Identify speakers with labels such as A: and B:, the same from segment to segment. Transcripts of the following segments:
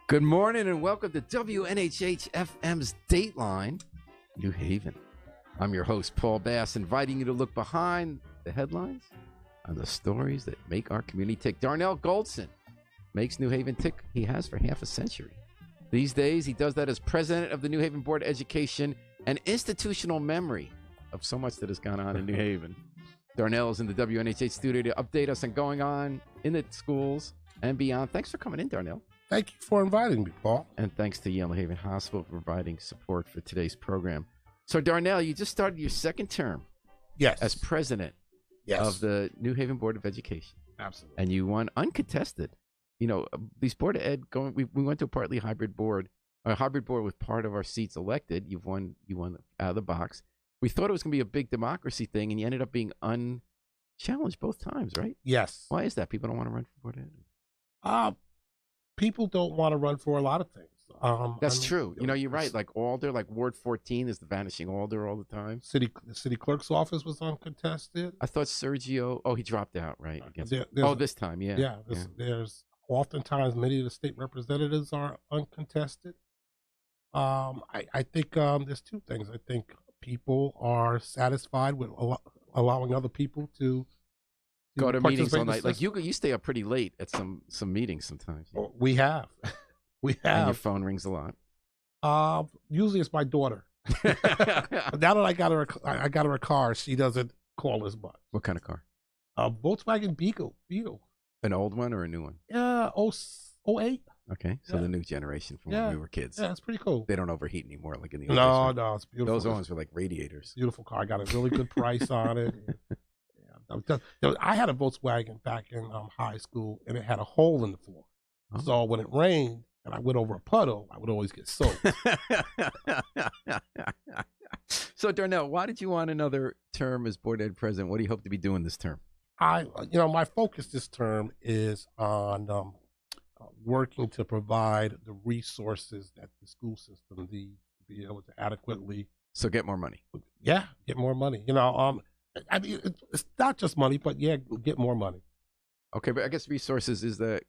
A: Good morning and welcome to WNHH FM's Dateline, New Haven. I'm your host, Paul Bass, inviting you to look behind the headlines on the stories that make our community tick. Darnell Goldson makes New Haven tick. He has for half a century. These days, he does that as president of the New Haven Board of Education, an institutional memory of so much that has gone on in New Haven. Darnell is in the WNHH studio to update us on going on in the schools and beyond. Thanks for coming in, Darnell.
B: Thank you for inviting me, Paul.
A: And thanks to Yale New Haven Hospital for providing support for today's program. So, Darnell, you just started your second term as president of the New Haven Board of Education.
B: Absolutely.
A: And you won uncontested. You know, these Board of Ed, we went to a partly hybrid board, a hybrid board with part of our seats elected. You won out of the box. We thought it was going to be a big democracy thing, and you ended up being unchallenged both times, right?
B: Yes.
A: Why is that? People don't want to run for Board of Ed?
B: People don't want to run for a lot of things.
A: That's true. You know, you're right. Like Alder, like Ward 14 is the vanishing Alder all the time.
B: The city clerk's office was uncontested.
A: I thought Sergio, he dropped out, right? This time, yeah.
B: Yeah, there's oftentimes many of the state representatives are uncontested. I think there's two things. I think people are satisfied with allowing other people to
A: go to meetings all night. Like you stay up pretty late at some meetings sometimes.
B: We have.
A: And your phone rings a lot.
B: Usually it's my daughter. Now that I got her a car, she doesn't call as much.
A: What kind of car?
B: Volkswagen Beetle.
A: An old one or a new one?
B: Yeah, 08.
A: Okay, so the new generation from when we were kids.
B: Yeah, it's pretty cool.
A: They don't overheat anymore like in the
B: old days. No, it's beautiful.
A: Those ones were like radiators.
B: Beautiful car. I got a really good price on it. I had a Volkswagen back in high school, and it had a hole in the floor. Oh. So when it rained and I went over a puddle, I would always get soaked.
A: So, Darnell, why did you want another term as Board Ed president? What do you hope to be doing this term?
B: My focus this term is on working to provide the resources that the school system needs to be able to adequately.
A: So get more money.
B: Yeah, get more money. I mean, it's not just money, but get more money.
A: Okay, but I guess resources is the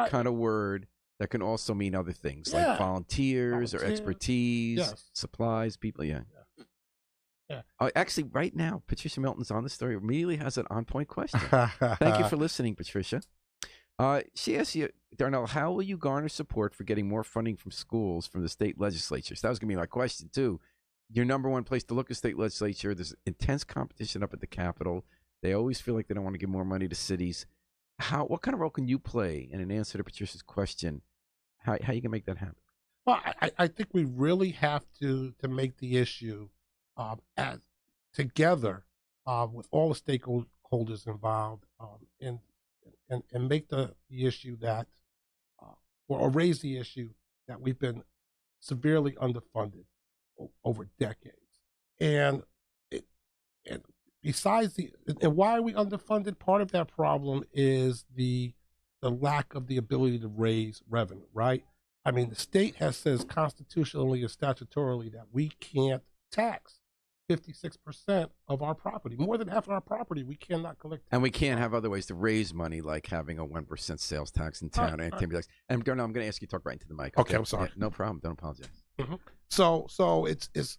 A: kind of word that can also mean other things, like volunteers or expertise, supplies, people. Yeah. Actually, right now, Patricia Milton's on the story. Immediately has an on-point question. Thank you for listening, Patricia. She asked you, Darnell, how will you garner support for getting more funding from schools from the state legislature? So that was going to be my question, too. Your number one place to look is state legislature. There's intense competition up at the Capitol. They always feel like they don't want to give more money to cities. What kind of role can you play in an answer to Patricia's question? How you can make that happen?
B: Well, I think we really have to make the issue as together with all the stakeholders involved and make the issue that or raise the issue that we've been severely underfunded over decades, and besides and why are we underfunded? Part of that problem is the lack of the ability to raise revenue, right? I mean, the state says constitutionally and statutorily that we can't tax 56% of our property. More than half of our property we cannot collect.
A: And we can't have other ways to raise money, like having a 1% sales tax in town. And Darnell, I'm going to ask you to talk right into the mic.
B: Okay, I'm sorry.
A: Yeah, no problem. Don't apologize.
B: Mm-hmm. So it's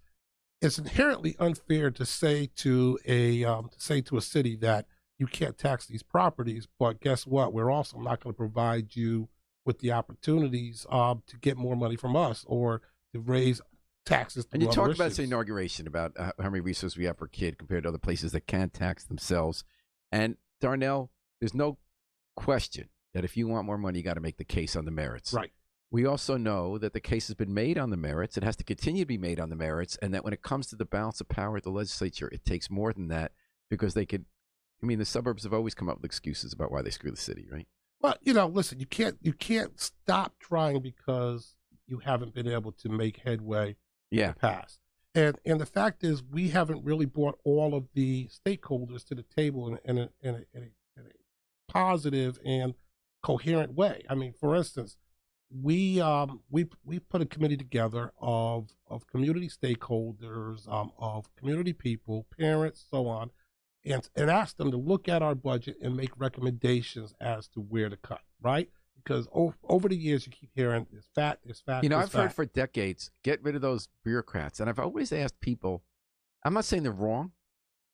B: inherently unfair to say to a city that you can't tax these properties, but guess what? We're also not going to provide you with the opportunities to get more money from us or to raise taxes.
A: And you talked about this inauguration about how many resources we have per kid compared to other places that can't tax themselves. And Darnell, there's no question that if you want more money, you got to make the case on the merits.
B: Right.
A: We also know that the case has been made on the merits. It has to continue to be made on the merits, and that when it comes to the balance of power at the legislature, it takes more than that because they could. I mean, the suburbs have always come up with excuses about why they screw the city, right?
B: Well, listen, you can't stop trying because you haven't been able to make headway in the past. And the fact is, we haven't really brought all of the stakeholders to the table in a positive and coherent way. I mean, for instance, we put a committee together of community stakeholders, of community people, parents, so on, and asked them to look at our budget and make recommendations as to where to cut, right? because over the years you keep hearing it's fat, it's fat.
A: I've heard for decades, get rid of those bureaucrats, and I've always asked people. I'm not saying they're wrong,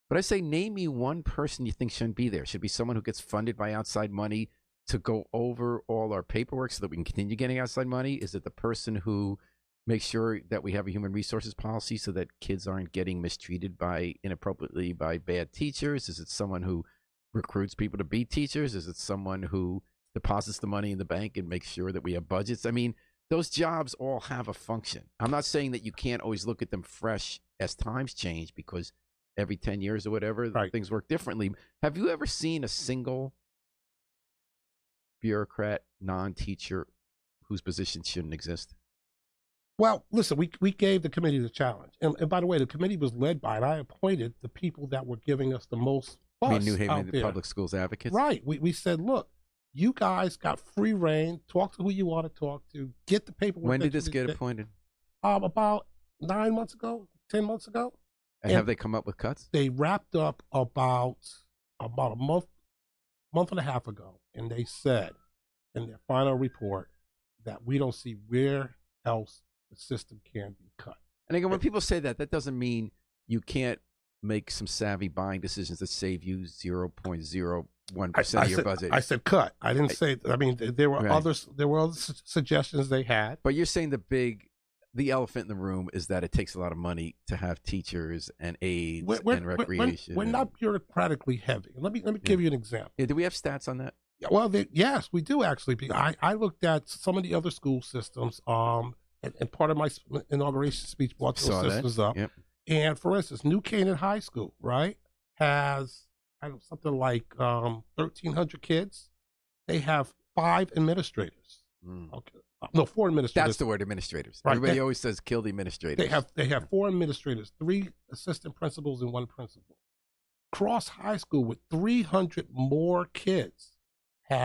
A: but I say name me one person you think shouldn't be there. Should be someone who gets funded by outside money to go over all our paperwork so that we can continue getting outside money. Is it the person who make sure that we have a human resources policy so that kids aren't getting mistreated inappropriately by bad teachers? Is it someone who recruits people to be teachers? Is it someone who deposits the money in the bank and makes sure that we have budgets? I mean, those jobs all have a function. I'm not saying that you can't always look at them fresh as times change, because every 10 years or whatever, things work differently. Have you ever seen a single bureaucrat, non-teacher, whose position shouldn't exist?
B: Well, listen, we gave the committee the challenge. And by the way, the committee was led by, and I appointed the people that were giving us the most fuss.
A: New Haven Public Schools advocates?
B: Right. We said, look, you guys got free reign. Talk to who you want to talk to. Get the paperwork.
A: When did this get appointed?
B: About 9 months ago, 10 months ago.
A: And have they come up with cuts?
B: They wrapped up about a month and a half ago, and they said in their final report that we don't see where else the system can be cut.
A: And again, when people say that, that doesn't mean you can't make some savvy buying decisions that save you 0.01% of your budget.
B: I said cut. I didn't say. I mean, there were others. There were other suggestions they had.
A: But you're saying the elephant in the room is that it takes a lot of money to have teachers and aides and recreation.
B: We're not bureaucratically heavy. Let me give you an example.
A: Yeah, do we have stats on that?
B: Yeah, well, yes, we do actually. I looked at some of the other school systems. And part of my inauguration speech brought those systems up. Yep. And for instance, New Canaan High School, right, has something like 1,300 kids. They have 5 administrators. Okay, no, 4 administrators.
A: That's the word, administrators. Right. Everybody always says kill the administrators.
B: They have 4 administrators, 3 assistant principals, and 1 principal. Cross High School with 300 more kids they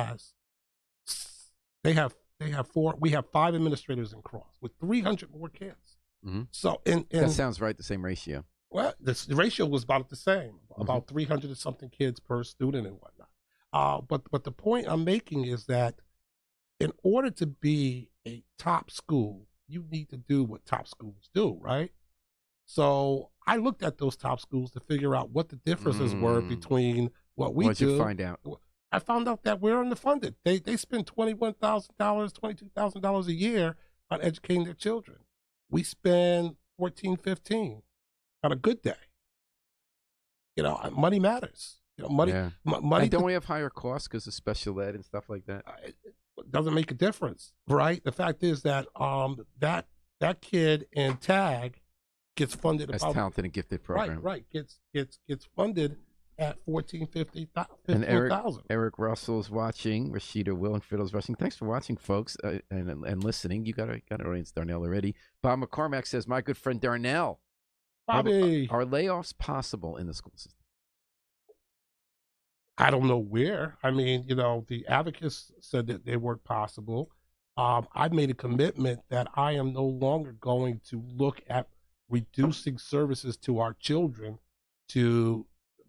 B: have 4. We have 5 administrators in Cross with 300 more kids. Mm-hmm. So,
A: that sounds right. The same ratio.
B: Well, the ratio was about the same, about 300 and something kids per student and whatnot. But the point I'm making is that in order to be a top school, you need to do what top schools do, right? So I looked at those top schools to figure out what the differences were between what we do.
A: What did you find out?
B: I found out that we're underfunded. They spend $21,000, $22,000 a year on educating their children. We spend $14,000, $15,000 on a good day. Money matters. Money.
A: And don't we have higher costs because of special ed and stuff like that?
B: It doesn't make a difference, right? The fact is that that kid in TAG gets funded.
A: That's talented and gifted program.
B: Right. Gets funded at $14,000,
A: $15,000. Eric Russell's watching. Rashida Will and Fiddle's watching. Thanks for watching, folks, and listening. You got an audience, Darnell, already. Bob McCormack says, my good friend Darnell,
B: Bobby,
A: are layoffs possible in the school system?
B: I don't know where. I mean, the advocates said that they weren't possible. I've made a commitment that I am no longer going to look at reducing services to our children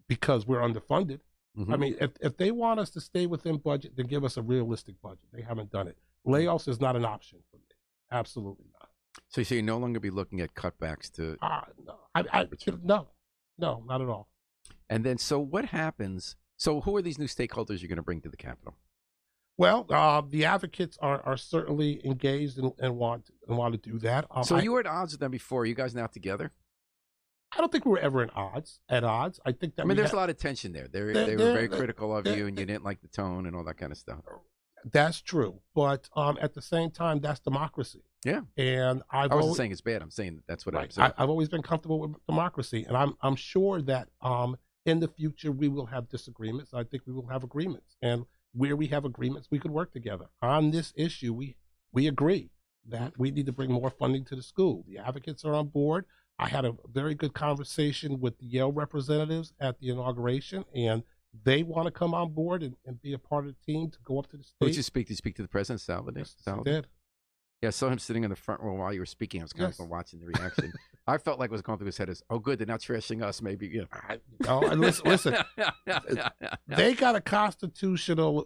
B: because we're underfunded. Mm-hmm. I mean, if they want us to stay within budget, then give us a realistic budget. They haven't done it. Layoffs is not an option for me. Absolutely not.
A: So you no longer be looking at cutbacks to...
B: No, not at all.
A: And then, so what happens... So who are these new stakeholders you're going to bring to the Capitol?
B: Well, the advocates are certainly engaged and want to do that.
A: So you were at odds with them before. Are you guys now together?
B: I don't think we were ever at odds. I think that.
A: There's a lot of tension there. They were very critical of you, and you didn't like the tone and all that kind of stuff.
B: That's true, but at the same time, that's democracy.
A: Yeah,
B: and I
A: wasn't saying it's bad. I'm saying that's what I've said.
B: I've always been comfortable with democracy, and I'm sure that in the future we will have disagreements. I think we will have agreements, and where we have agreements, we could work together on this issue. We agree that we need to bring more funding to the school. The advocates are on board. I had a very good conversation with the Yale representatives at the inauguration, and they want to come on board and be a part of the team to go up to the state.
A: Who did you speak? Did you speak to the president, Salvador?
B: Yes, I did.
A: Yeah, I saw him sitting in the front row while you were speaking. I was kind of watching the reaction. I felt like what was going through his head is, oh, good, they're not trashing us, maybe. Listen, they got a constitutional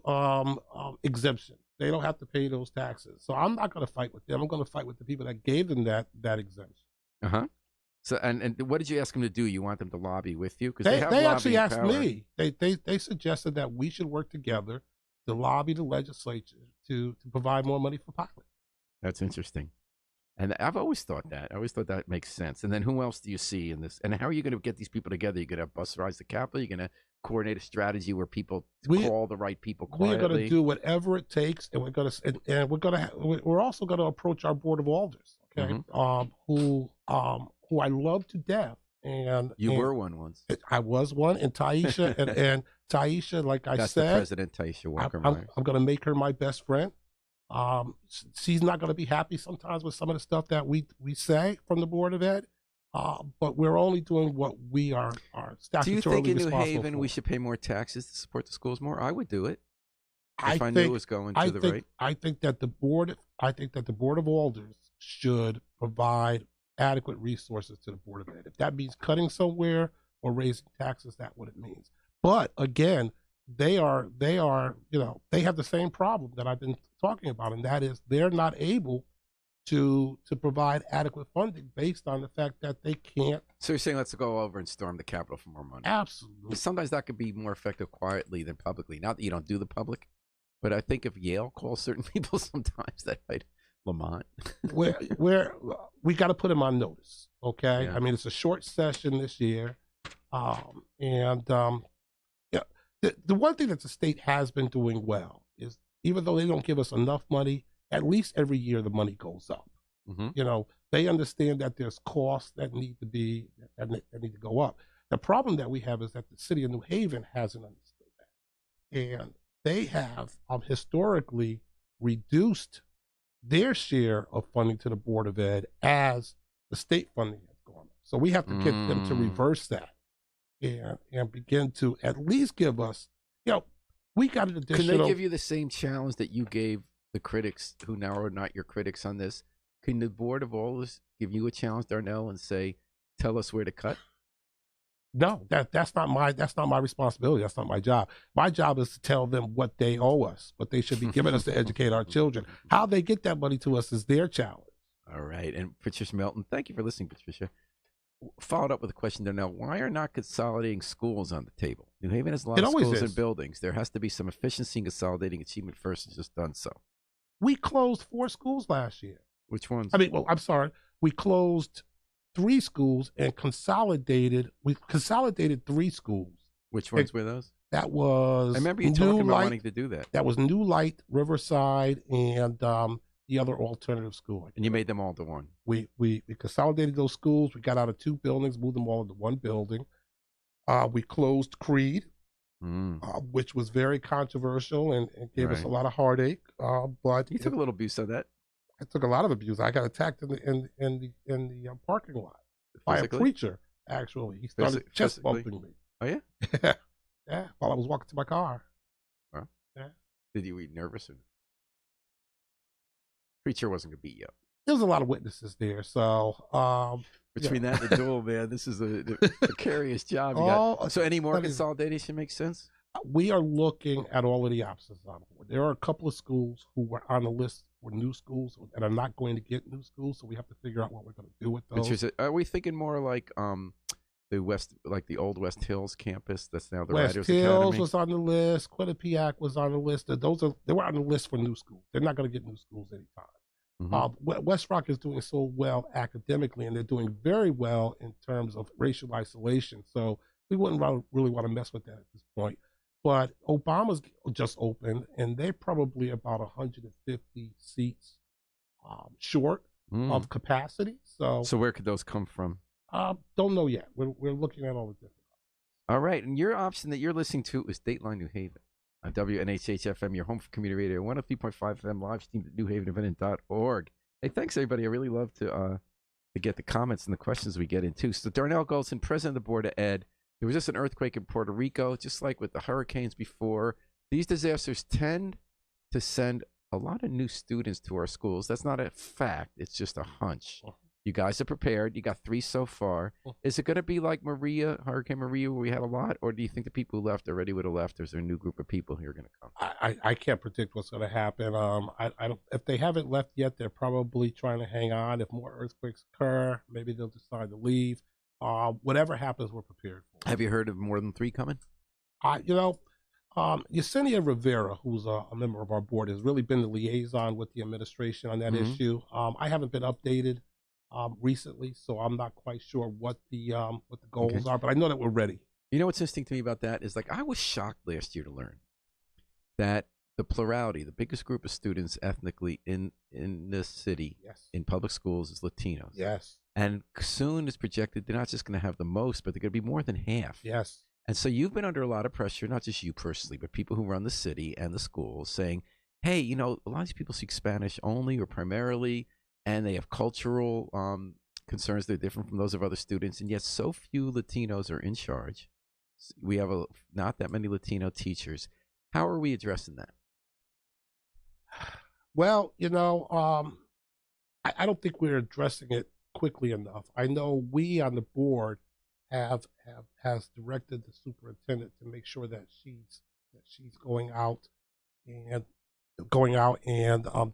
A: exemption.
B: They don't have to pay those taxes. So I'm not going to fight with them. I'm going to fight with the people that gave them that exemption.
A: Uh-huh. So and what did you ask them to do? You want them to lobby with you? Because
B: they actually asked me. They suggested that we should work together to lobby the legislature to provide more money for pilots.
A: That's interesting. And I've always thought that. I always thought that makes sense. And then who else do you see in this? And how are you going to get these people together? You're going to busserize the Capitol? You're going to coordinate a strategy where people call the right people quietly?
B: We're going to do whatever it takes, and we're also going to approach our board of alders, okay? Who I love to death. And
A: you were one once.
B: I was one, and Taisha and Taisha, like I
A: That's
B: said,
A: the President Taisha Walker.
B: I'm going to make her my best friend. She's not going to be happy sometimes with some of the stuff that we say from the Board of Ed, but we're only doing what we are statutorily.
A: Do you think in New Haven we should pay more taxes to support the schools more? I would do it if I knew it was going to the right.
B: I think that the board of alders should provide adequate resources to the Board of Ed. If that means cutting somewhere or raising taxes, that's what it means. But again, they have the same problem that I've been talking about, and that is they're not able to provide adequate funding based on the fact that they can't.
A: So you're saying let's go over and storm the Capitol for more money?
B: Absolutely.
A: Sometimes that could be more effective quietly than publicly. Not that you don't do the public, but I think if Yale calls certain people, sometimes that might. Lamont. we got to put him on notice, okay? Yeah. I mean, it's a short session this year, the one thing that the state has been doing well is, even though they don't give us enough money, at least every year the money goes up. They understand that there's costs that need to go up. The problem that we have is that the city of New Haven hasn't understood that, and they have historically reduced their share of funding to the Board of Ed as the state funding has gone up. So we have to get them to reverse that and begin to at least give us, we got an additional. Can they give you the same challenge that you gave the critics who now are not your critics on this? Can the Board of Alders give you a challenge, Darnell, and say, tell us where to cut?
B: No, that's not my responsibility. That's not my job. My job is to tell them what they owe us, what they should be giving us to educate our children. How they get that money to us is their challenge.
A: All right. And Patricia Melton, thank you for listening, Patricia. Followed up with a question there now. Why are not consolidating schools on the table? New Haven has a lot of schools and buildings. There has to be some efficiency in consolidating. Achievement First has just done so.
B: We closed 4 schools last year.
A: Which ones?
B: I'm sorry. We closed 3 schools and consolidated 3 schools.
A: Which ones were those?
B: That was
A: I remember you talking about wanting to do that.
B: That was New Light, Riverside, and the other alternative school.
A: And you made them all to one.
B: We consolidated those schools. We got out of 2 buildings, moved them all into 1 building. We closed Creed, which was very controversial and gave us a lot of heartache. But
A: you took a little abuse of that.
B: I took a lot of abuse. I got attacked in the parking lot by a preacher. Actually, he started chest bumping me.
A: Oh yeah,
B: yeah. While I was walking to my car.
A: Well, yeah. Did you get nervous? Preacher wasn't gonna beat you up.
B: There was a lot of witnesses there, so
A: between that and the duel, man, this is a precarious job. So any more consolidation makes sense?
B: We are looking at all of the options on board. There are a couple of schools who were on the list for new schools and are not going to get new schools, so we have to figure out what we're going to do with those.
A: Are we thinking more like the old West Hills campus? That's now the
B: West
A: Writers
B: Hills
A: Academy?
B: was on the list. Quinnipiac was on the list. They were on the list for new schools. They're not going to get new schools anytime. West Rock is doing so well academically, and they're doing very well in terms of racial isolation. So we wouldn't really want to mess with that at this point. But Obama's just opened, and they're probably about 150 seats short of capacity. So
A: where could those come from?
B: Don't know yet. We're looking at all the different options.
A: All right, and your option that you're listening to is Dateline New Haven on WNHH-FM, your home for community radio, 103.5 FM, live streamed at newhavenindependent.org. Hey, thanks, everybody. I really love to get the comments and the questions we get into. So Darnell Goldson, president of the Board of Ed. There was just an earthquake in Puerto Rico, just like with the hurricanes before. These disasters tend to send a lot of new students to our schools. That's not a fact. It's just a hunch. You guys are prepared. You got 3 so far. Is it going to be like Hurricane Maria, where we had a lot, or do you think the people who left already would have left? Or is there a new group of people who are going to come?
B: I can't predict what's going to happen. I don't. If they haven't left yet, they're probably trying to hang on. If more earthquakes occur, maybe they'll decide to leave. Whatever happens, we're prepared for.
A: Have you heard of more than 3 coming?
B: Yesenia Rivera, who's a member of our board, has really been the liaison with the administration on that issue. I haven't been updated recently, so I'm not quite sure what the goals are, but I know that we're ready.
A: You know what's interesting to me about that is, like, I was shocked last year to learn that the plurality, the biggest group of students ethnically in this city, in public schools, is Latinos.
B: Yes.
A: And soon it's projected they're not just going to have the most, but they're going to be more than half.
B: Yes.
A: And so you've been under a lot of pressure, not just you personally, but people who run the city and the schools saying, hey, you know, a lot of these people speak Spanish only or primarily, and they have cultural concerns that are different from those of other students, and yet so few Latinos are in charge. We have not that many Latino teachers. How are we addressing that?
B: Well, you know, I don't think we're addressing it quickly enough. I know we on the board has directed the superintendent to make sure that she's going out and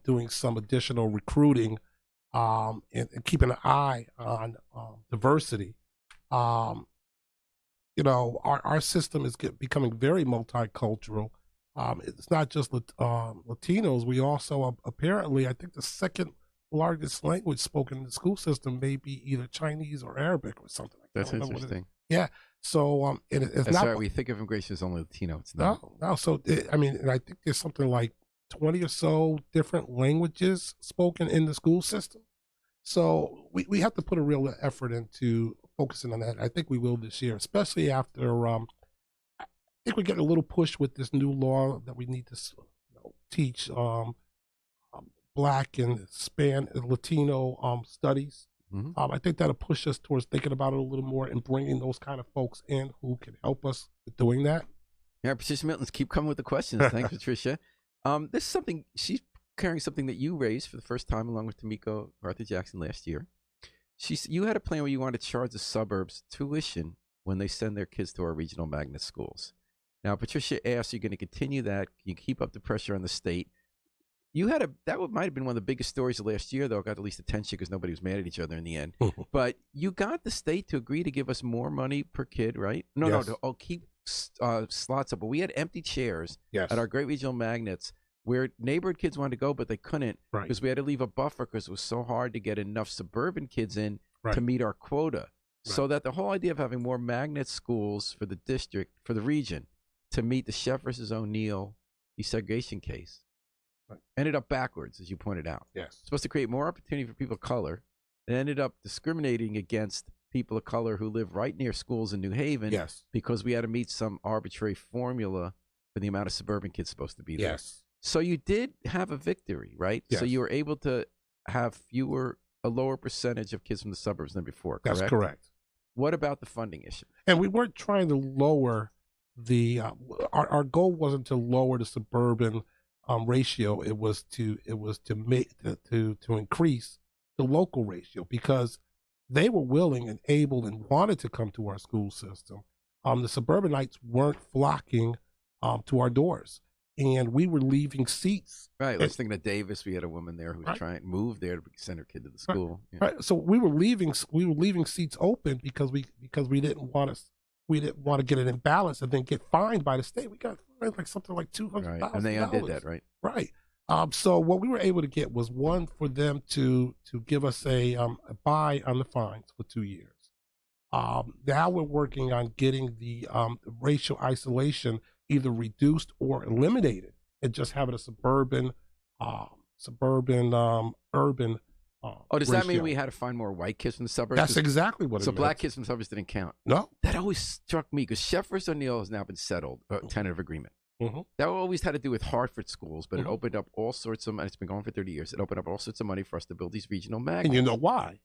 B: doing some additional recruiting and keeping an eye on diversity. You know, our system is becoming very multicultural. It's not just Latinos. We also apparently, I think the second largest language spoken in the school system may be either Chinese or Arabic or something like that.
A: That's interesting.
B: Yeah. So it's
A: that's
B: not.
A: Right. We think of immigration as only Latino. It's not.
B: No. So and I think there's something like 20 or so different languages spoken in the school system. So we have to put a real effort into focusing on that. I think we will this year, especially after. I think we're getting a little push with this new law that we need to teach Black and Latino studies. I think that'll push us towards thinking about it a little more and bringing those kind of folks in who can help us with doing that.
A: Yeah, Patricia Milton's keep coming with the questions. Thanks, Patricia. This is something, she's carrying something that you raised for the first time along with Tamiko Arthur Jackson last year. You had a plan where you wanted to charge the suburbs tuition when they send their kids to our regional magnet schools. Now, Patricia asked, are you going to continue that? Can you keep up the pressure on the state? That might have been one of the biggest stories of last year, though. It got at least attention because nobody was mad at each other in the end. But you got the state to agree to give us more money per kid, right? No, to keep slots up. But we had empty chairs at our great regional magnets where neighborhood kids wanted to go, but they couldn't because we had to leave a buffer because it was so hard to get enough suburban kids in to meet our quota. So that the whole idea of having more magnet schools for the district, for the region, to meet the Chef versus O'Neill desegregation case, ended up backwards, as you pointed out.
B: Yes.
A: Supposed to create more opportunity for people of color. It ended up discriminating against people of color who live right near schools in New Haven because we had to meet some arbitrary formula for the amount of suburban kids supposed to be there.
B: Yes.
A: So you did have a victory, right?
B: Yes.
A: So you were able to have a lower percentage of kids from the suburbs than before, correct?
B: That's correct.
A: What about the funding issue?
B: And we weren't trying to lower the our goal wasn't to lower the suburban ratio. It was to increase the local ratio because they were willing and able and wanted to come to our school system. The suburbanites weren't flocking to our doors, and we were leaving seats.
A: Right. Let's think of Davis. We had a woman there who was trying to move there to send her kid to the school.
B: Yeah. Right. So we were leaving seats open because we didn't want to get an imbalance and then get fined by the state. We got fined like something like $200,000.
A: Right. And they undid that, right?
B: Right. So what we were able to get was one for them to give us a buy on the fines for 2 years. Now we're working on getting the racial isolation either reduced or eliminated, and just having a suburban, urban.
A: Does that mean we had to find more white kids from the suburbs?
B: That's exactly what it meant.
A: So black kids from the suburbs didn't count?
B: No.
A: That always struck me because Chef versus O'Neill has now been settled, tentative agreement. That always had to do with Hartford schools, but it opened up all sorts of, and it's been going for 30 years, it opened up all sorts of money for us to build these regional magnets.
B: And you know why?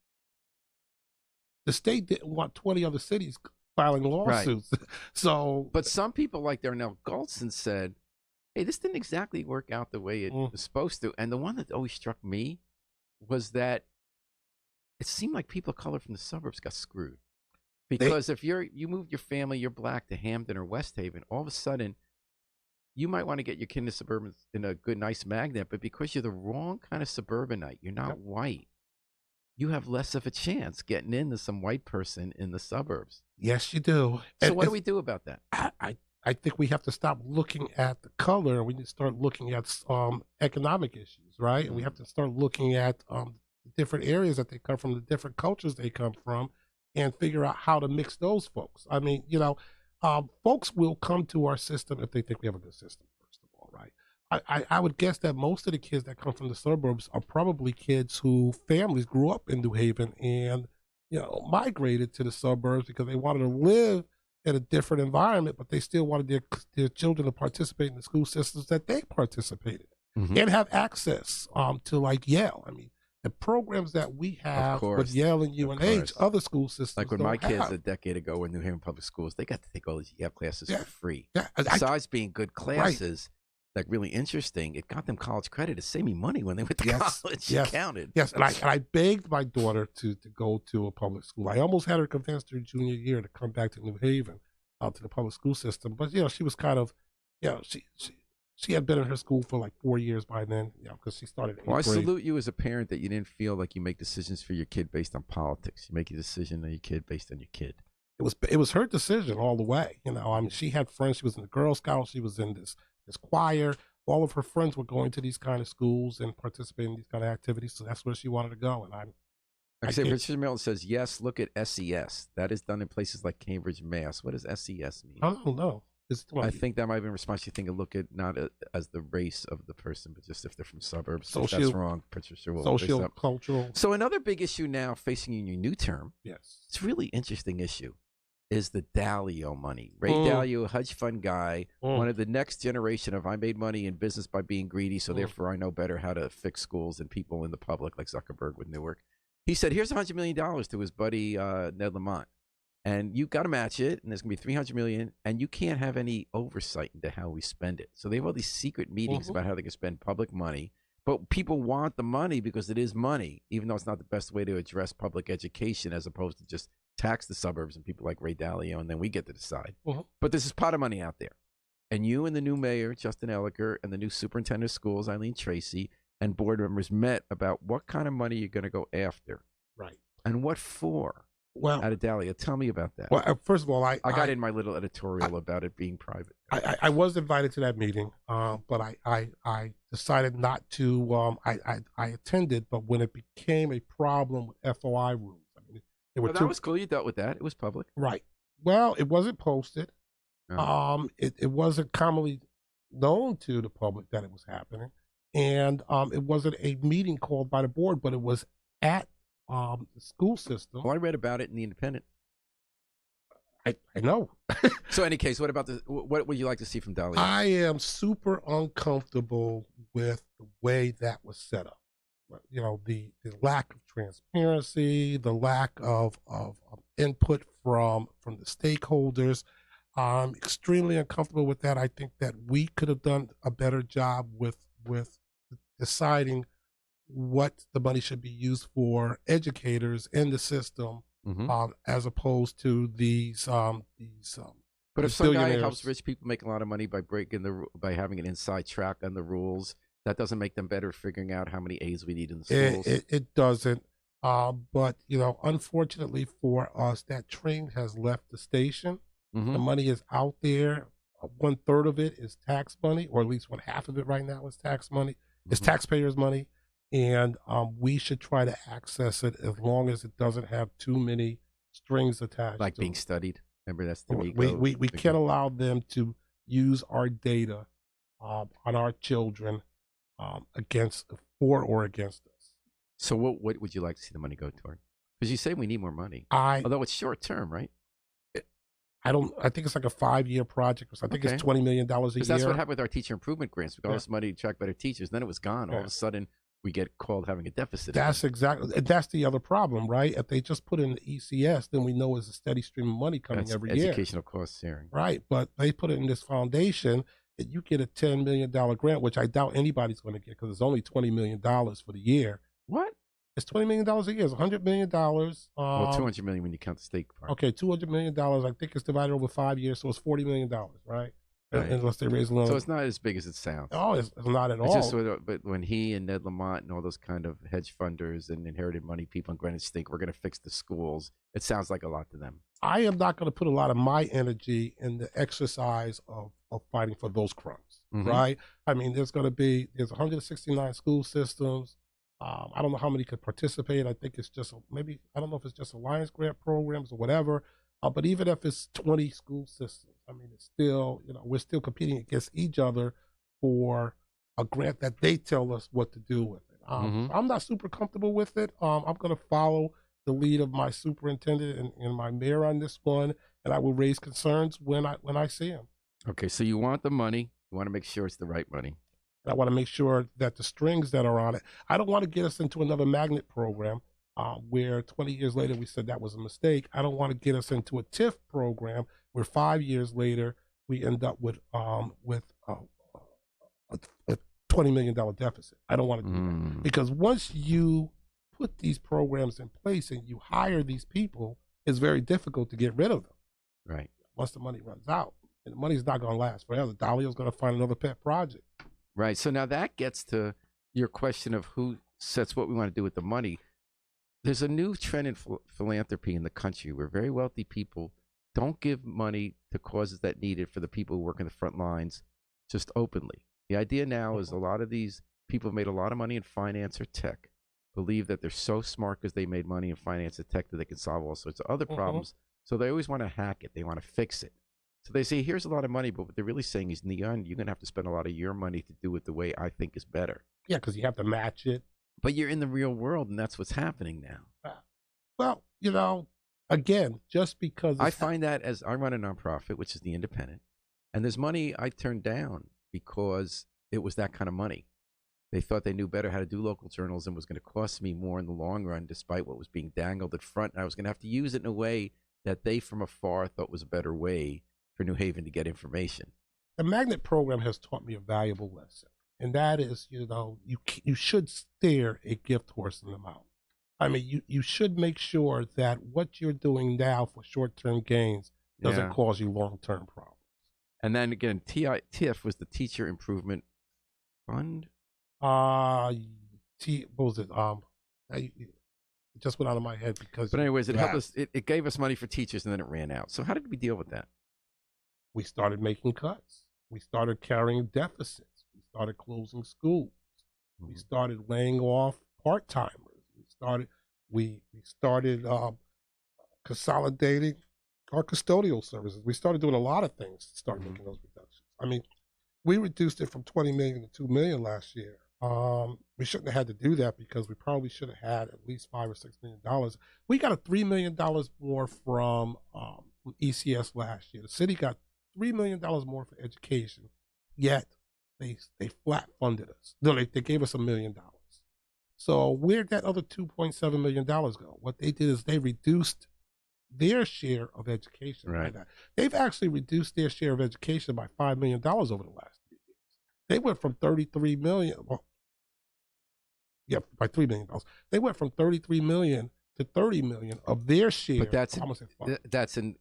B: The state didn't want 20 other cities filing lawsuits. Right.
A: But some people like Darnell Goldson said, hey, this didn't exactly work out the way it was supposed to. And the one that always struck me was that it seemed like people of color from the suburbs got screwed. Because if you moved your family, you're black, to Hampton or West Haven, all of a sudden, you might want to get your kid into suburban in a good, nice magnet, but because you're the wrong kind of suburbanite, you're not white, you have less of a chance getting into some white person in the suburbs.
B: Yes, you do.
A: So what do we do about that?
B: I think we have to stop looking at the color. We need to start looking at economic issues, right? And we have to start looking at the different areas that they come from, the different cultures they come from, and figure out how to mix those folks. I mean, folks will come to our system if they think we have a good system, first of all, right? I would guess that most of the kids that come from the suburbs are probably kids whose families grew up in New Haven and, migrated to the suburbs because they wanted to live in a different environment, but they still wanted their children to participate in the school systems that they participated in and have access to, like, Yale. I mean, the programs that we have with Yale and UNH, other school systems
A: like when my kids a decade ago were in New Haven Public Schools, they got to take all these Yale classes for free. Yeah. Besides being good classes, like really interesting, it got them college credit. It saved me money when they went to college. It counted.
B: Yes, and I begged my daughter to go to a public school. I almost had her convinced her junior year to come back to New Haven, to the public school system. But, she was kind of, she had been in her school for like 4 years by then, because she started 8th grade.
A: I salute you as a parent that you didn't feel like you make decisions for your kid based on politics. You make a decision on your kid based on your kid.
B: It was her decision all the way. I mean, she had friends. She was in the Girl Scouts. She was in this choir. All of her friends were going to these kind of schools and participating in these kind of activities. So that's where she wanted to go. And
A: Richard Milton says, yes, look at SES. That is done in places like Cambridge, Mass. What does SES mean?
B: I don't know.
A: I think that might have been a response. You think to look at not as the race of the person, but just if they're from suburbs. That's wrong. Patricia will
B: social, cultural.
A: So another big issue now facing you in your new term.
B: Yes.
A: It's a really interesting issue. Is the Dalio money. Ray Dalio, a hedge fund guy, one of the next generation of I made money in business by being greedy, so therefore I know better how to fix schools and people in the public, like Zuckerberg with Newark. He said, here's $100 million to his buddy Ned Lamont. And you got to match it, and there's going to be $300 million, and you can't have any oversight into how we spend it. So they have all these secret meetings about how they can spend public money, but people want the money because it is money, even though it's not the best way to address public education as opposed to just tax the suburbs and people like Ray Dalio, and then we get to decide. But there's this pot of money out there. And you and the new mayor, Justin Elicker, and the new superintendent of schools, Eileen Tracy, and board members met about what kind of money you're going to go after.
B: Right.
A: And what for.
B: Well,
A: out of Dalio. Tell me about that.
B: Well, first of all, I
A: got in my little editorial about it being private.
B: I was invited to that meeting, but I decided not to. I attended, but when it became a problem with FOI rules,
A: that was cool. You dealt with that. It was public,
B: right? Well, it wasn't posted. It wasn't commonly known to the public that it was happening, and it wasn't a meeting called by the board, but it was at the school system.
A: Well, I read about it in the Independent.
B: I know.
A: So, in any case, what would you like to see from Dalio?
B: I am super uncomfortable with the way that was set up. The lack of transparency, the lack of input from the stakeholders. I'm extremely uncomfortable with that. I think that we could have done a better job with deciding what the money should be used for educators in the system, as opposed to these.
A: But if some guy helps rich people make a lot of money by having an inside track on the rules, that doesn't make them better at figuring out how many A's we need in the schools.
B: It doesn't. But unfortunately for us, that train has left the station. The money is out there. 1/3 of it is tax money, or at least 1/2 of it right now is tax money. It's taxpayers' money. And we should try to access it as long as it doesn't have too many strings attached.
A: Like being studied. Remember, that's the
B: we can't allow them to use our data on our children for or against us.
A: So what would you like to see the money go toward? Because you say we need more money. Although it's short term, right?
B: I think it's like a 5-year project. I think it's $20 million a year.
A: That's what happened with our teacher improvement grants. We got all this money to attract better teachers. Then it was gone. All of a sudden, we get called having a deficit.
B: That's the other problem, right? If they just put in the ECS, then we know it's a steady stream of money coming every year.
A: Educational cost sharing.
B: Right, but they put it in this foundation, and you get a $10 million grant, which I doubt anybody's going to get because it's only $20 million for the year.
A: What?
B: It's $20 million a year. It's $100 million.
A: Well, $200 million when you count the state part.
B: Okay, $200 million. I think it's divided over 5 years, so it's $40 million, right? Unless they raise a little.
A: So it's not as big as it sounds.
B: Oh, it's not at all.
A: Just but when he and Ned Lamont and all those kind of hedge funders and inherited money people in Greenwich think we're going to fix the schools, it sounds like a lot to them.
B: I am not going to put a lot of my energy in the exercise of fighting for those crumbs, right? I mean, there's 169 school systems. I don't know how many could participate. I think it's just maybe, I don't know if it's just Alliance grant programs or whatever. But even if it's 20 school systems, I mean, it's still, we're still competing against each other for a grant that they tell us what to do with it. I'm not super comfortable with it. I'm going to follow the lead of my superintendent and my mayor on this one, and I will raise concerns when I see them.
A: Okay, so you want the money. You want to make sure it's the right money.
B: I want to make sure that the strings that are on it, I don't want to get us into another magnet program where 20 years later we said that was a mistake. I don't want to get us into a TIF program where 5 years later we end up with a $20 million deficit. I don't want to do that. Because once you put these programs in place and you hire these people, it's very difficult to get rid of them.
A: Right.
B: Once the money runs out. And the money's not going to last forever. Dalio's going to find another pet project.
A: Right. So now that gets to your question of who sets what we want to do with the money. There's a new trend in philanthropy in the country where very wealthy people don't give money to causes that need it for the people who work in the front lines just openly. The idea now is a lot of these people have made a lot of money in finance or tech, believe that they're so smart because they made money in finance and tech that they can solve all sorts of other problems. So they always want to hack it. They want to fix it. So they say, here's a lot of money, but what they're really saying is, in the end, you're going to have to spend a lot of your money to do it the way I think is better.
B: Yeah, because you have to match it.
A: But you're in the real world, and that's what's happening now.
B: Well, again, just because...
A: I find that as I run a nonprofit, which is The Independent, and there's money I turned down because it was that kind of money. They thought they knew better how to do local journalism. It was going to cost me more in the long run, despite what was being dangled at front. And I was going to have to use it in a way that they from afar thought was a better way for New Haven to get information.
B: The magnet program has taught me a valuable lesson, and that is, you should stare a gift horse in the mouth. I mean, you should make sure that what you're doing now for short-term gains doesn't cause you long-term problems.
A: And then again, TIF was the Teacher Improvement Fund.
B: What was it? It just went out of my head because.
A: But anyways, it helped us. It gave us money for teachers, and then it ran out. So how did we deal with that?
B: We started making cuts. We started carrying deficits. We started closing schools. We started laying off part-timers. We started consolidating our custodial services. We started doing a lot of things to start making those reductions. I mean, we reduced it from 20 million to 2 million last year. We shouldn't have had to do that because we probably should have had at least $5 or $6 million. We got a $3 million more from ECS last year. The city got $3 million more for education, yet they flat funded us. No, they gave us $1 million. So where'd that other $2.7 million go? What they did is they reduced their share of education.
A: Right.
B: They've actually reduced their share of education by $5 million over the last 3 years. They went from 33 million, by $3 million. They went from 33 million to 30 million of their share.
A: But that's in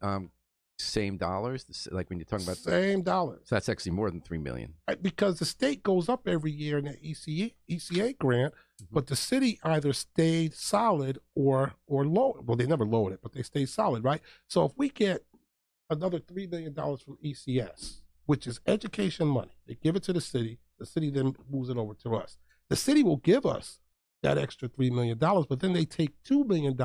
A: same dollars, like when you're talking about
B: same dollars.
A: So that's actually more than 3 million.
B: Because the state goes up every year in the ECA grant, but the city either stayed solid or lowered. Well, they never lowered it, but they stayed solid, right? So if we get another $3 million from ECS, which is education money, they give it to the city then moves it over to us. The city will give us that extra $3 million, but then they take $2 million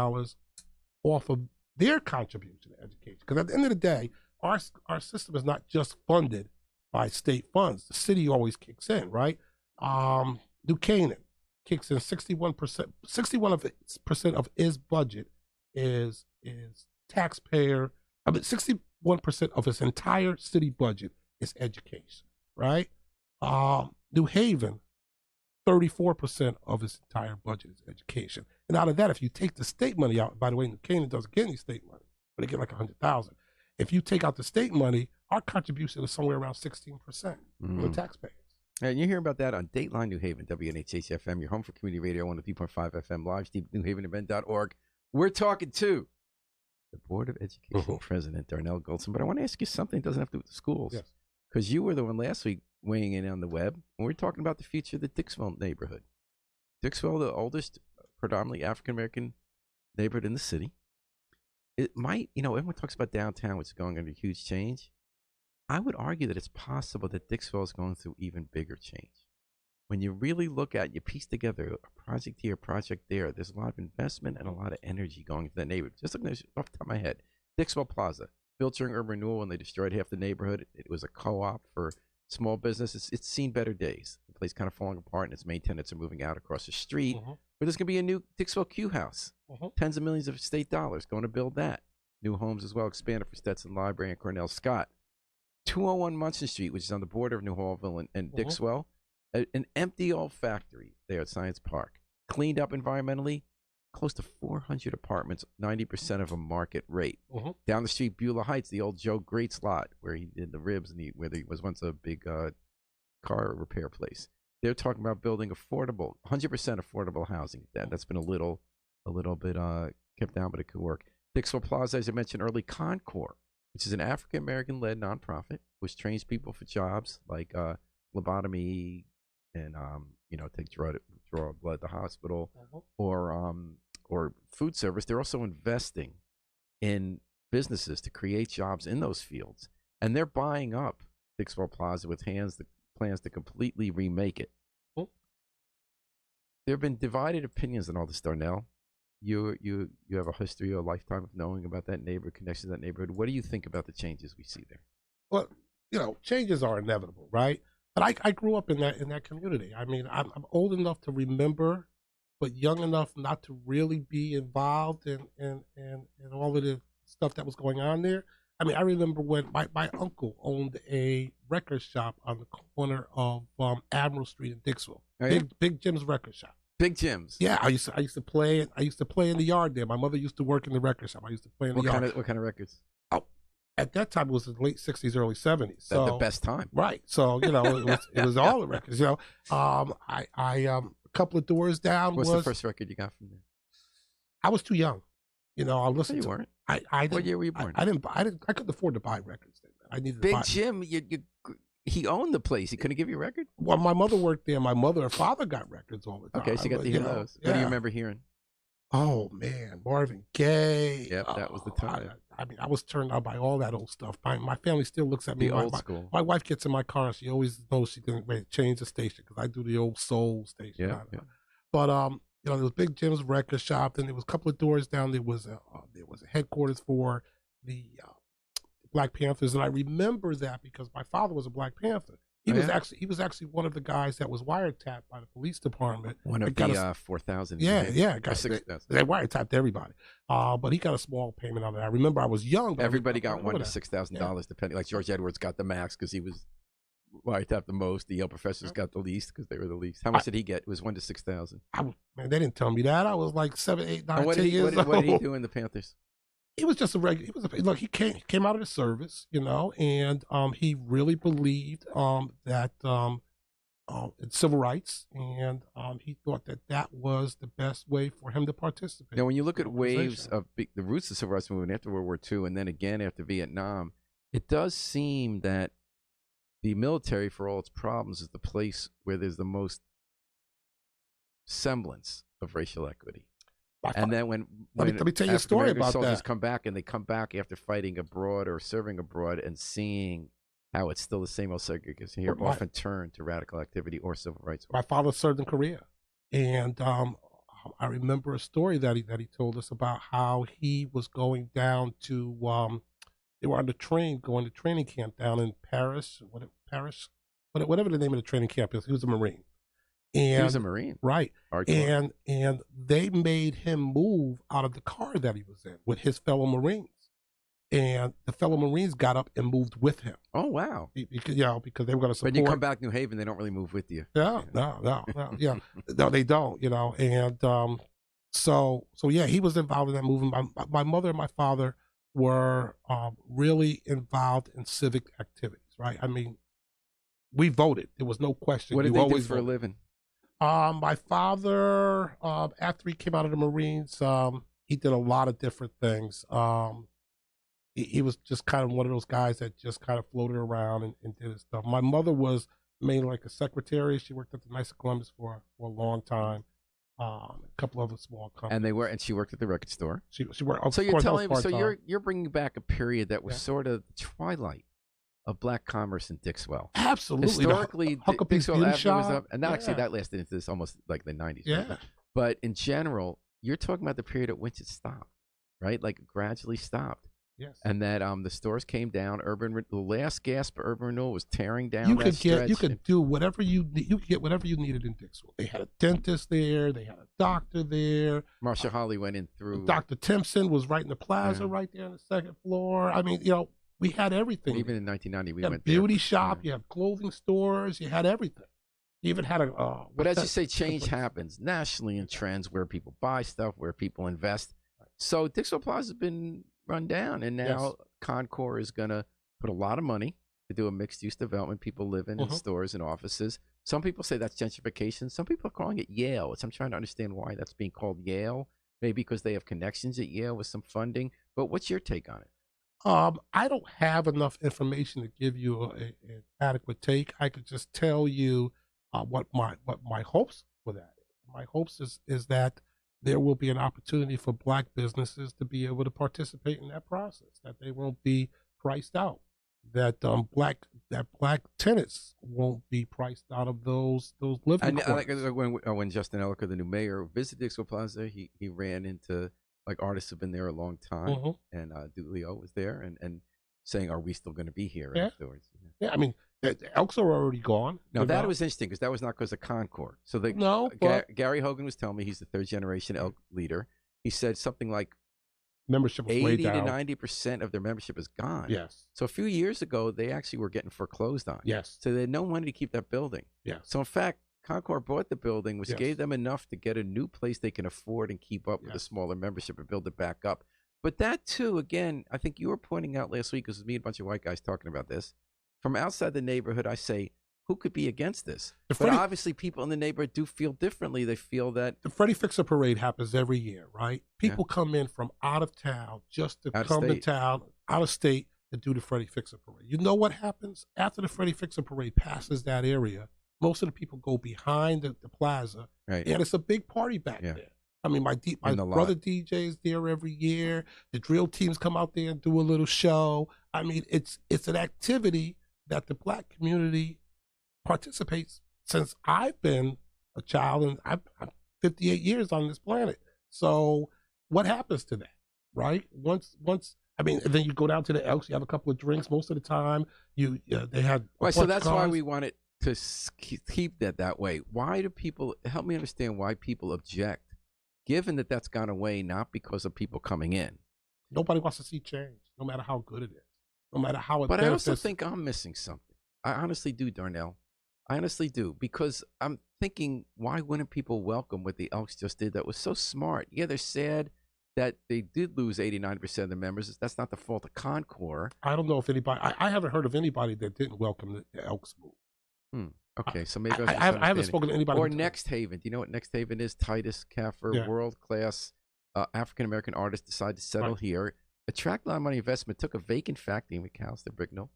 B: off of their contribution to education. Because at the end of the day, our system is not just funded by state funds. The city always kicks in, right? New Canaan kicks in 61% of its budget is taxpayer. 61% of its entire city budget is education, right? New Haven, 34% of its entire budget is education. And out of that, if you take the state money out, by the way, New Canaan doesn't get any state money, but they get like $100,000. If you take out the state money, our contribution is somewhere around 16% for the taxpayers.
A: And you hear about that on Dateline New Haven, WNHH-FM, your home for community radio, 103.5 FM, live, newhavenevent.org. We're talking to the Board of Education President, Darnell Goldson. But I want to ask you something that doesn't have to do with the schools.
B: Yes.
A: Because you were the one last week weighing in on the web, and we're talking about the future of the Dixville neighborhood. Dixville, the oldest, predominantly African-American neighborhood in the city. It might, everyone talks about downtown, which is going under huge change. I would argue that it's possible that Dixville is going through even bigger change. When you really look at, you piece together a project here, a project there, there's a lot of investment and a lot of energy going into that neighborhood. Just looking off the top of my head, Dixville Plaza, built during urban renewal when they destroyed half the neighborhood. It was a co-op for small business. It's seen better days. The place kind of falling apart, and its main tenants are moving out across the street. But there's going to be a new Dixville Q House, tens of millions of state dollars going to build that. New homes as well, expanded for Stetson Library and Cornell Scott. 201 Munson Street, which is on the border of New Hallville and Dixwell, an empty old factory there at Science Park, cleaned up environmentally, close to 400 apartments, 90% of a market rate. Down the street, Beulah Heights, the old Joe Greats lot where he did the ribs and where there was once a big car repair place. They're talking about building 100% affordable housing. That's been a little bit kept down, but it could work. Dixville Plaza, as I mentioned early, Concord, which is an African-American-led nonprofit, which trains people for jobs like phlebotomy and, take draw blood at the hospital or food service. They're also investing in businesses to create jobs in those fields. And they're buying up Dixville Plaza with plans to completely remake it. There have been divided opinions on all this, Darnell. You have a history, a lifetime of knowing about that neighborhood, connection to that neighborhood. What do you think about the changes we see there?
B: Well, changes are inevitable, right? But I grew up in that community. I mean, I'm old enough to remember, but young enough not to really be involved in all of the stuff that was going on there. I mean, I remember when my uncle owned a record shop on the corner of Admiral Street in Dixville. Oh, yeah? Big Jim's record shop.
A: Big Jim's.
B: Yeah, I used to play in the yard there. My mother used to work in the record shop. I used to play in the yard.
A: What kind of records?
B: Oh, at that time it was the late '60s, early '70s. So
A: the best time,
B: right? So it was all the records. A couple of doors down.
A: What's the first record you got from there?
B: I was too young. I listened.
A: No, you weren't.
B: I didn't,
A: what year were you born?
B: I couldn't afford to buy records then. I needed
A: Big Jim. He owned the place. He couldn't give you a record?
B: Well, my mother worked there. My mother and father got records all the time.
A: Okay, so you got to hear those. Yeah. What do you remember hearing?
B: Oh, man. Marvin Gaye.
A: Yep, that was the time.
B: I was turned on by all that old stuff. My family still looks at me.
A: Old school.
B: My wife gets in my car and she always knows she can change the station because I do the old soul station.
A: Yeah.
B: But, there was Big Jim's record shop. Then there was a couple of doors down. There was a headquarters for the Black Panthers, and I remember that because my father was a Black Panther. He was actually one of the guys that was wiretapped by the police department.
A: One of the 4,000.
B: Yeah. They
A: 6,000.
B: wiretapped everybody, but he got a small payment on it. I remember I was young.
A: Everybody got $1,000 to $6,000 depending. Like George Edwards got the max because he was wiretapped the most. The Yale professors got the least because they were the least. How much did he get? It was $1,000 to $6,000.
B: Man, they didn't tell me that. I was like 7, 8, 9, 10 years old.
A: What did he do in the Panthers?
B: He was just a regular. Look. He came out of the service, and he really believed that in civil rights, and he thought that was the best way for him to participate.
A: Now, when you look at waves of the roots of the civil rights movement after World War II, and then again after Vietnam, it does seem that the military, for all its problems, is the place where there's the most semblance of racial equity. And then when
B: let me tell you a story about
A: soldiers
B: that.
A: come back, and they come back after fighting abroad or serving abroad and seeing how it's still the same old segregation here, often turn to radical activity or civil rights.
B: My father served in Korea, and I remember a story that he told us about how he was going down to they were on the train going to training camp down in Paris, whatever the name of the training camp is. He was a Marine. And,
A: he was a Marine.
B: Right.
A: Hardcore.
B: And they made him move out of the car that he was in with his fellow Marines. And the fellow Marines got up and moved with him.
A: Oh, wow.
B: Because they were going to support.
A: But you come back to New Haven, they don't really move with you.
B: No, yeah. No, they don't, And so he was involved in that movement. My mother and my father were really involved in civic activities, right? I mean, We voted. There was no question.
A: What did they do for a living?
B: My father, after he came out of the Marines, he did a lot of different things. He was just kind of one of those guys that just kind of floated around and did his stuff. My mother was mainly like a secretary. She worked at the Knights of Columbus for a long time. A couple of other small companies.
A: And she worked at the record store.
B: She worked.
A: So you're telling me, so you're bringing back a period that was sort of the twilight of black commerce in Dixwell.
B: Absolutely.
A: Historically, Dixwell Avenue was up, and actually that lasted into this almost like the 90s.
B: Yeah.
A: Right? But in general, you're talking about the period at which it stopped, right? Like it gradually stopped.
B: Yes.
A: And that the stores came down. The last gasp of urban renewal was tearing down.
B: You could do whatever you need. You could get whatever you needed in Dixwell. They had a dentist there. They had a doctor there.
A: Marsha Holly went in through.
B: Dr. Timpson was right in the plaza, right there on the second floor. I mean, we had everything.
A: Even in 1990, we went
B: there. You had a beauty shop. You had clothing stores. You had everything. You even had a.
A: But as you say, change happens nationally in trends where people buy stuff, where people invest. So Dixwell Plaza has been run down, and now Concours is going to put a lot of money to do a mixed-use development. People live in stores and offices. Some people say that's gentrification. Some people are calling it Yale. I'm trying to understand why that's being called Yale. Maybe because they have connections at Yale with some funding. But what's your take on it?
B: I don't have enough information to give you an adequate take. I could just tell you what my hopes for that. My hopes is that there will be an opportunity for black businesses to be able to participate in that process, that they won't be priced out, that black tenants won't be priced out of those living quarters.
A: When Justin Ellicker, the new mayor, visited Dixwell Plaza, he ran into like artists who've been there a long time, and Dulio was there and saying, "Are we still going to be here afterwards?"
B: Yeah, I mean, the Elks are already gone.
A: Now that was interesting because that was not because of Concours. So Gary Hogan was telling me he's the third generation Elk leader. He said something like
B: membership was
A: 80 to 90% of their membership is gone.
B: Yes.
A: So a few years ago, they actually were getting foreclosed on.
B: Yes.
A: So they had no money to keep that building.
B: Yes.
A: So in fact, Concours bought the building, which gave them enough to get a new place they can afford and keep up with a smaller membership and build it back up. But that too, again, I think you were pointing out last week, because it was me and a bunch of white guys talking about this. From outside the neighborhood, I say, who could be against this? But obviously people in the neighborhood do feel differently. They feel that
B: the Freddie Fixer Parade happens every year, right? People come in from out of town just to come to town, out of state, to do the Freddie Fixer Parade. You know what happens? After the Freddie Fixer Parade passes that area, most of the people go behind the plaza, and it's a big party back there. I mean, my brother DJs there every year. The drill teams come out there and do a little show. I mean, it's an activity that the black community participates since I've been a child, and I'm 58 years on this planet. So what happens to that, right? Once I mean, and then you go down to the Elks, you have a couple of drinks. Most of the time, they had.
A: Right, so that's why we wanted to keep that way. Why do people, help me understand why people object, given that that's gone away, not because of people coming in?
B: Nobody wants to see change, no matter how good it is, no matter how it
A: But
B: benefits.
A: I also think I'm missing something. I honestly do, Darnell. I honestly do, because I'm thinking, why wouldn't people welcome what the Elks just did? That was so smart. Yeah, they're sad that they did lose 89% of the members. That's not the fault of Concours.
B: I don't know if anybody, I haven't heard of anybody that didn't welcome the Elks move.
A: Okay, so maybe
B: I haven't spoken to anybody.
A: Or Next Haven. Do you know what Next Haven is? Titus Kaffer, world-class African-American artist, decided to settle here. Attract a lot of money investment, took a vacant factory in McAllister, Bricknell,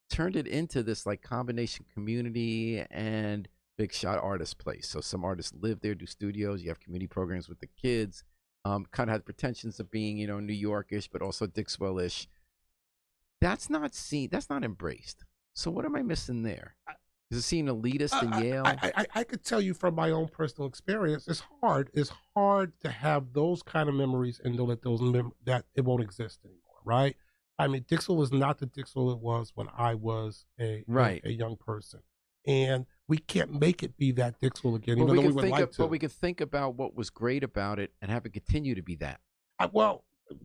A: turned it into this like combination community and big shot artist place. So some artists live there, do studios. You have community programs with the kids. Kind of had pretensions of being, New Yorkish, but also Dixwell-ish. That's not seen. That's not embraced. So what am I missing there? Does it seem elitist in Yale?
B: I could tell you from my own personal experience, it's hard. It's hard to have those kind of memories and know that that it won't exist anymore, right? I mean, Dixwell is not the Dixwell it was when I was a young person, and we can't make it be that Dixwell again.
A: But we can think about what was great about it and have it continue to be that.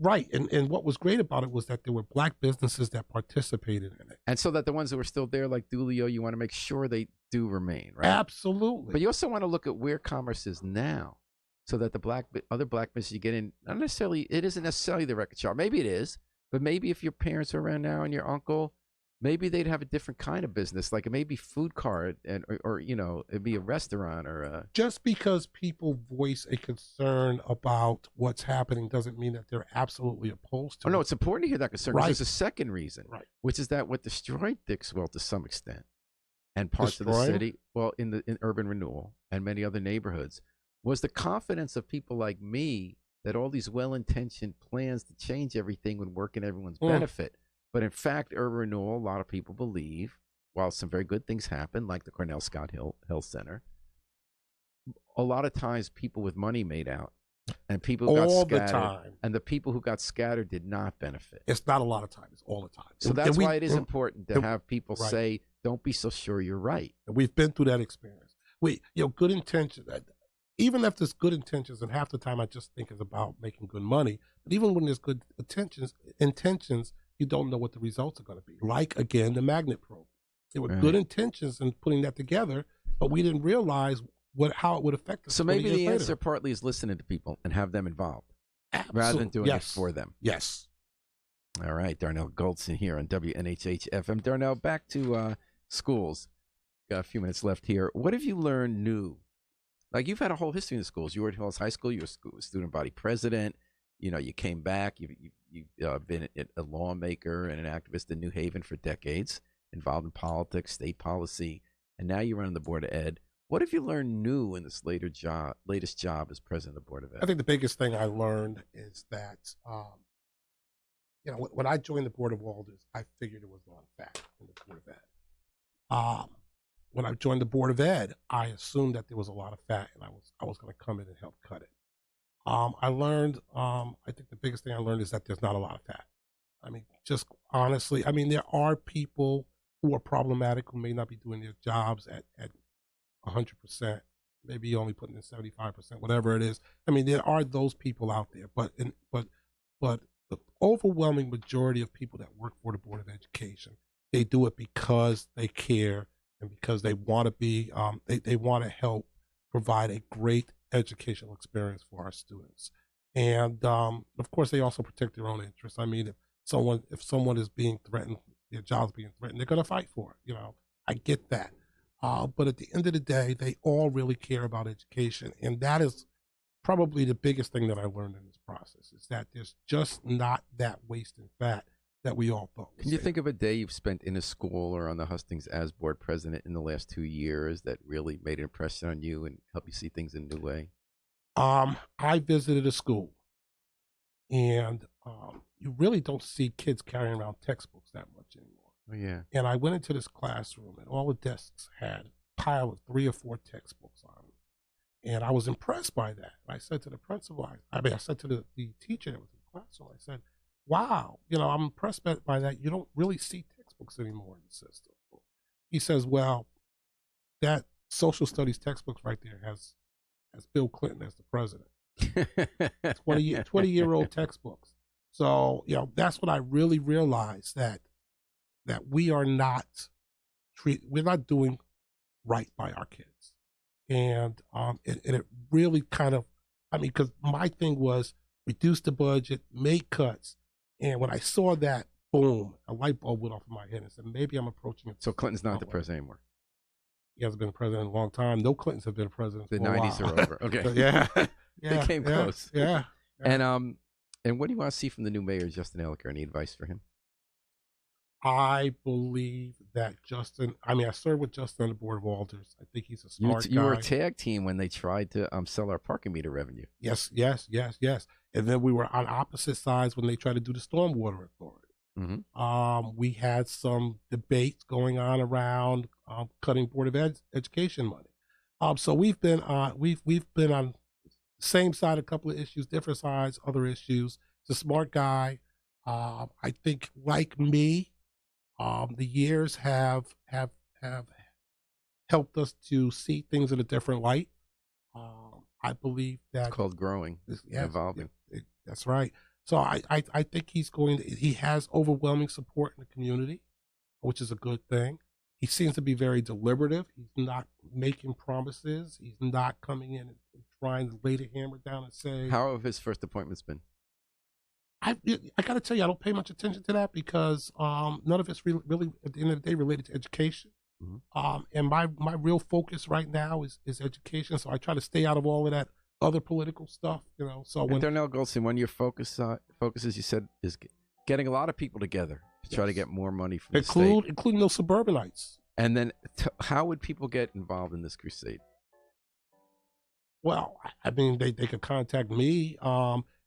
B: Right, and what was great about it was that there were black businesses that participated in it.
A: And so that the ones that were still there, like Dulio, you want to make sure they do remain, right?
B: Absolutely.
A: But you also want to look at where commerce is now, so that the other black businesses you get in, it isn't necessarily the record shop. Maybe it is, but maybe if your parents are around now and your uncle, maybe they'd have a different kind of business, like maybe food cart, or it'd be a restaurant or a.
B: Just because people voice a concern about what's happening doesn't mean that they're absolutely opposed to it.
A: Oh no, it's important to hear that concern.
B: Right.
A: There's a second reason,
B: right,
A: which is that what destroyed Dixwell to some extent, and parts of the city, well, in urban renewal and many other neighborhoods, was the confidence of people like me that all these well-intentioned plans to change everything would work in everyone's benefit. But in fact, urban renewal, a lot of people believe, while some very good things happen, like the Cornell Scott Health Center, a lot of times people with money made out, and people who got scattered,
B: the time.
A: And the people who got scattered did not benefit.
B: It's not a lot of time; it's all the time.
A: So that's why it is important to have people say, "Don't be so sure you're right."
B: And we've been through that experience. Good intentions. Even if there's good intentions, and half the time I just think it's about making good money. But even when there's good intentions, you don't know what the results are going to be. Like, again, the magnet probe. There were good intentions in putting that together, but we didn't realize how it would affect us.
A: So maybe the answer partly is listening to people and have them involved, rather than doing it for them.
B: Yes.
A: All right, Darnell Goldson here on WNHH FM. Darnell, back to schools. Got a few minutes left here. What have you learned new? Like, you've had a whole history in the schools. You were at Hills High School. You were student body president. You came back. You've been a lawmaker and an activist in New Haven for decades, involved in politics, state policy, and now you're running the Board of Ed. What have you learned new in this latest job as president of the Board of Ed?
B: I think the biggest thing I learned is that, when I joined the Board of Alders, I figured there was a lot of fat in the Board of Ed. When I joined the Board of Ed, I assumed that there was a lot of fat, and I was going to come in and help cut it. I learned, I think the biggest thing I learned is that there's not a lot of fat. I mean, just honestly, there are people who are problematic who may not be doing their jobs at 100%, maybe only putting in 75%, whatever it is. There are those people out there, but the overwhelming majority of people that work for the Board of Education, they do it because they care and because they want to be, they want to help provide a great educational experience for our students. And of course, they also protect their own interests. If someone is being threatened, their job's being threatened, they're going to fight for it. I get that. But at the end of the day, they all really care about education. And that is probably the biggest thing that I learned in this process, is that there's just not that waste and fat that we all thought.
A: Can you think of a day you've spent in a school or on the hustings as board president in the last 2 years that really made an impression on you and helped you see things in a new way?
B: I visited a school, and you really don't see kids carrying around textbooks that much anymore.
A: Oh, yeah.
B: And I went into this classroom, and all the desks had a pile of 3 or 4 textbooks on them. And I was impressed by that. I said to the principal, I said to the teacher that was in the classroom, I said, wow, I'm impressed by that. You don't really see textbooks anymore in the system. He says, well, that social studies textbooks right there has Bill Clinton as the president. 20-year-old textbooks. So, that's what I really realized, that we are not we're not doing right by our kids. And it really kind of, because my thing was reduce the budget, make cuts. And when I saw that, boom, a light bulb went off in my head and said, maybe I'm approaching it.
A: So Clinton's not the president anymore.
B: He hasn't been president in a long time. No Clintons have been president.
A: The 90s are over. Okay.
B: So, yeah.
A: They came close.
B: Yeah.
A: And what do you want to see from the new mayor, Justin Elicker? Any advice for him?
B: I believe that Justin, I served with Justin on the Board of Alders. I think he's a smart guy.
A: You were a tag team when they tried to sell our parking meter revenue.
B: Yes. And then we were on opposite sides when they tried to do the Stormwater Authority.
A: Mm-hmm.
B: We had some debates going on around cutting Board of Education money. So we've been on the same side, a couple of issues, different sides, other issues. He's a smart guy. I think, like me, the years have helped us to see things in a different light. I believe that
A: it's called growing, evolving.
B: That's right. So I think he has overwhelming support in the community, which is a good thing. He seems to be very deliberative. He's not making promises. He's not coming in and trying to lay the hammer down and say.
A: How have his first appointments been?
B: I got to tell you, I don't pay much attention to that because none of it's really, at the end of the day, related to education. Mm-hmm. And my real focus right now is education. So I try to stay out of all of that other political stuff, you know. So when
A: Darnell Goldson, one of your focuses, you said, is getting a lot of people together to try to get more money from the state,
B: including those suburbanites.
A: And then, how would people get involved in this crusade?
B: Well, I mean, they could contact me.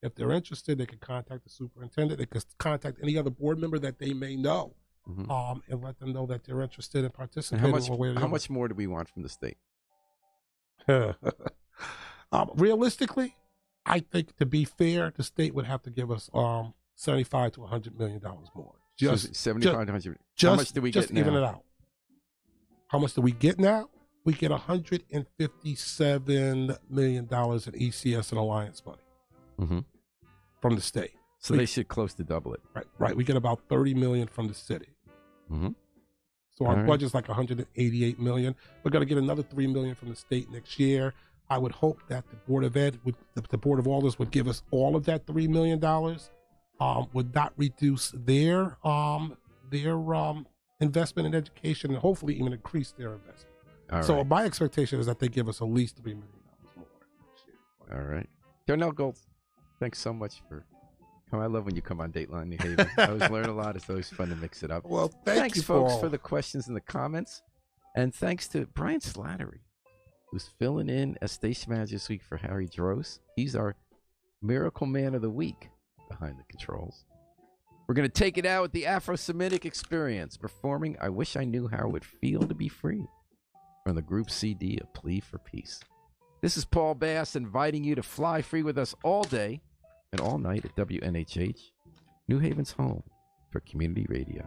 B: If they're interested, they could contact the superintendent. They could contact any other board member that they may know, mm-hmm. And let them know that they're interested in participating.
A: And how much more do we want from the state?
B: Realistically, I think, to be fair, the state would have to give us $75 to $100 million more.
A: Just 75 to 100. How much do we get now?
B: Even it out. How much do we get now? We get $157 million in ECS and Alliance money, mm-hmm. from the state.
A: So they should close to double it.
B: Right. We get about $30 million from the city. Mm-hmm. So our budget's like $188 million. We're going to get another $3 million from the state next year. I would hope that the Board of Ed, the Board of Alders, would give us all of that $3 million. Would not reduce their investment in education, and hopefully even increase their investment. So my expectation is that they give us at least $3 million more next year.
A: All right. Darnell Gold, thanks so much for coming. I love when you come on Dateline New Haven. I always learn a lot. It's always fun to mix it up.
B: Well,
A: thanks, folks, for the questions and the comments. And thanks to Brian Slattery, who's filling in as station manager this week for Harry Droz. He's our Miracle Man of the Week behind the controls. We're going to take it out with the Afro-Semitic Experience, performing I Wish I Knew How It Would Feel to Be Free from the group CD, A Plea for Peace. This is Paul Bass inviting you to fly free with us all day and all night at WNHH, New Haven's home for community radio.